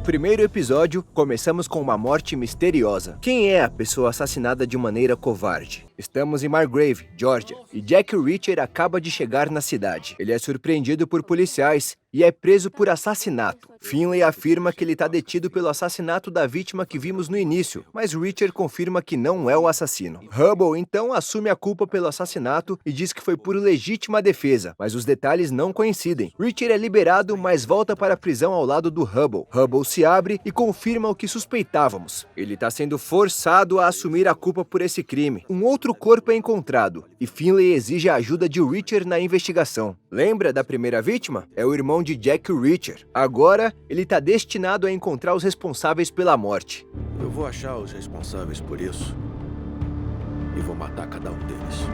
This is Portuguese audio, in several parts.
primeiro episódio, começamos com uma morte misteriosa. Quem é a pessoa assassinada de maneira covarde? Estamos em Margrave, Geórgia, e Jack Reacher acaba de chegar na cidade. Ele é surpreendido por policiais e é preso por assassinato. Finlay afirma que ele está detido pelo assassinato da vítima que vimos no início, mas Reacher confirma que não é o assassino. Hubble então assume a culpa pelo assassinato e diz que foi por legítima defesa, mas os detalhes não coincidem. Reacher é liberado, mas volta para a prisão ao lado do Hubble. Hubble se abre e confirma o que suspeitávamos. Ele está sendo forçado a assumir a culpa por esse crime. Um outro corpo é encontrado e Finlay exige a ajuda de Reacher na investigação. Lembra da primeira vítima? É o irmão de Jack Reacher. Agora, ele está destinado a encontrar os responsáveis pela morte. Eu vou achar os responsáveis por isso e vou matar cada um deles.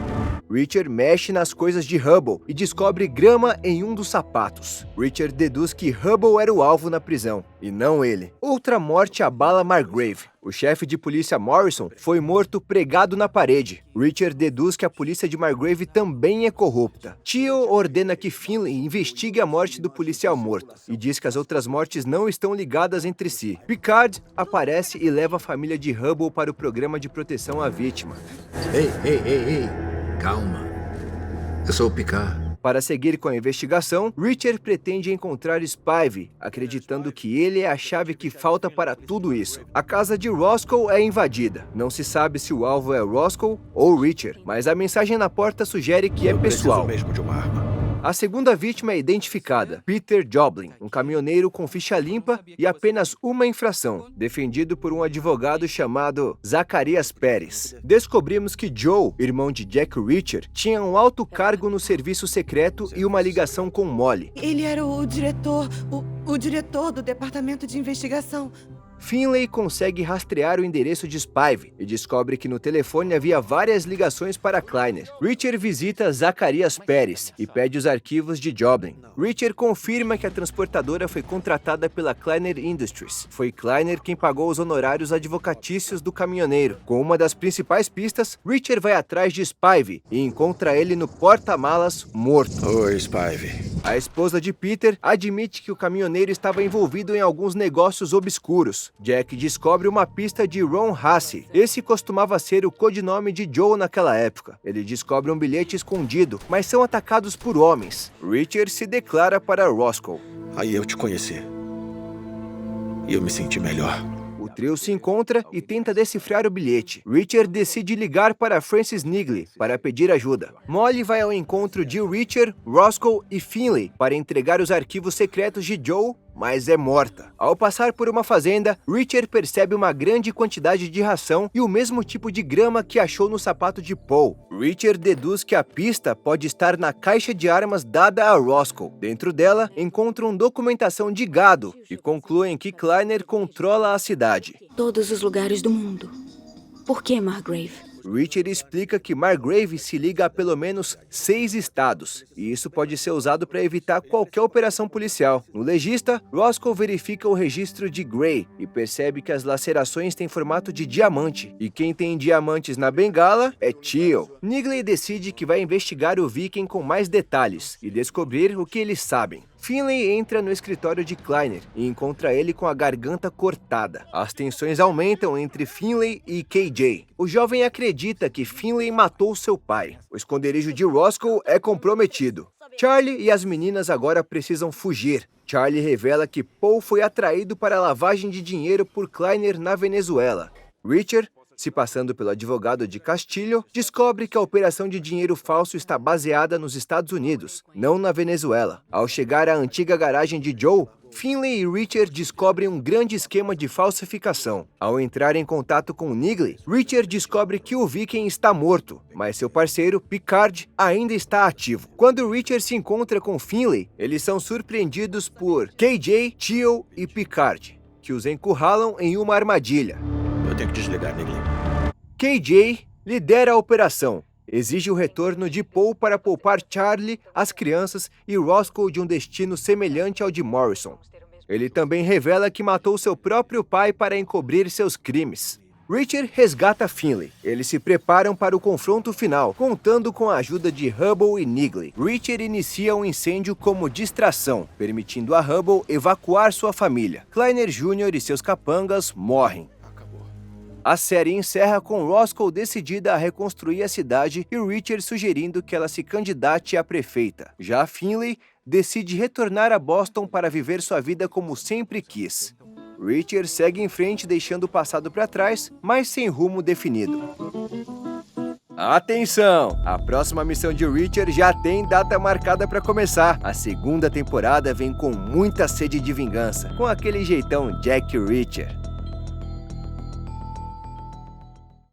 Reacher mexe nas coisas de Hubble e descobre grama em um dos sapatos. Reacher deduz que Hubble era o alvo na prisão, e não ele. Outra morte abala Margrave. O chefe de polícia Morrison foi morto pregado na parede. Reacher deduz que a polícia de Margrave também é corrupta. Tio ordena que Finlay investigue a morte do policial morto e diz que as outras mortes não estão ligadas entre si. Picard aparece e leva a família de Hubble para o programa de proteção à vítima. Ei, calma. Eu sou o Picard. Para seguir com a investigação, Reacher pretende encontrar Spivey, acreditando que ele é a chave que falta para tudo isso. A casa de Roscoe é invadida. Não se sabe se o alvo é Roscoe ou Reacher, mas a mensagem na porta sugere que é pessoal. Eu preciso mesmo de uma arma. A segunda vítima é identificada, Peter Joblin, um caminhoneiro com ficha limpa e apenas uma infração, defendido por um advogado chamado Zacarias Pérez. Descobrimos que Joe, irmão de Jack Reacher, tinha um alto cargo no serviço secreto e uma ligação com Molly. Ele era o diretor do departamento de investigação. Finlay consegue rastrear o endereço de Spivey e descobre que no telefone havia várias ligações para Kleiner. Reacher visita Zacarias Pérez e pede os arquivos de Joblin. Reacher confirma que a transportadora foi contratada pela Kleiner Industries. Foi Kleiner quem pagou os honorários advocatícios do caminhoneiro. Com uma das principais pistas, Reacher vai atrás de Spivey e encontra ele no porta-malas morto. Oi, Spivey. A esposa de Peter admite que o caminhoneiro estava envolvido em alguns negócios obscuros. Jack descobre uma pista de Ron Hasse. Esse costumava ser o codinome de Joe naquela época. Ele descobre um bilhete escondido, mas são atacados por homens. Reacher se declara para Roscoe. Aí eu te conheci. E eu me senti melhor. O trio se encontra e tenta decifrar o bilhete. Reacher decide ligar para Francis Nigley para pedir ajuda. Molly vai ao encontro de Reacher, Roscoe e Finlay para entregar os arquivos secretos de Joe, mas é morta. Ao passar por uma fazenda, Reacher percebe uma grande quantidade de ração e o mesmo tipo de grama que achou no sapato de Paul. Reacher deduz que a pista pode estar na caixa de armas dada a Roscoe. Dentro dela, encontram documentação de gado e concluem que Kleiner controla a cidade. Todos os lugares do mundo. Por que Margrave? Reacher explica que Margrave se liga a pelo menos 6 estados, e isso pode ser usado para evitar qualquer operação policial. No legista, Roscoe verifica o registro de Gray e percebe que as lacerações têm formato de diamante, e quem tem diamantes na bengala é Teal. Nigley decide que vai investigar o Viking com mais detalhes e descobrir o que eles sabem. Finlay entra no escritório de Kleiner e encontra ele com a garganta cortada. As tensões aumentam entre Finlay e KJ. O jovem acredita que Finlay matou seu pai. O esconderijo de Roscoe é comprometido. Charlie e as meninas agora precisam fugir. Charlie revela que Paul foi atraído para a lavagem de dinheiro por Kleiner na Venezuela. Reacher, se passando pelo advogado de Castilho, descobre que a operação de dinheiro falso está baseada nos Estados Unidos, não na Venezuela. Ao chegar à antiga garagem de Joe, Finlay e Reacher descobrem um grande esquema de falsificação. Ao entrar em contato com Nigley, Reacher descobre que o Viking está morto, mas seu parceiro, Picard, ainda está ativo. Quando Reacher se encontra com Finlay, eles são surpreendidos por KJ, Teal e Picard, que os encurralam em uma armadilha. Eu tenho que desligar, Nigley. KJ lidera a operação. Exige o retorno de Paul para poupar Charlie, as crianças e Roscoe de um destino semelhante ao de Morrison. Ele também revela que matou seu próprio pai para encobrir seus crimes. Reacher resgata Finley. Eles se preparam para o confronto final, contando com a ajuda de Hubble e Nigley. Reacher inicia um incêndio como distração, permitindo a Hubble evacuar sua família. Kleiner Jr. e seus capangas morrem. A série encerra com Roscoe decidida a reconstruir a cidade e Reacher sugerindo que ela se candidate a prefeita. Já Finley decide retornar a Boston para viver sua vida como sempre quis. Reacher segue em frente deixando o passado para trás, mas sem rumo definido. Atenção! A próxima missão de Reacher já tem data marcada para começar. A segunda temporada vem com muita sede de vingança, com aquele jeitão Jack Reacher.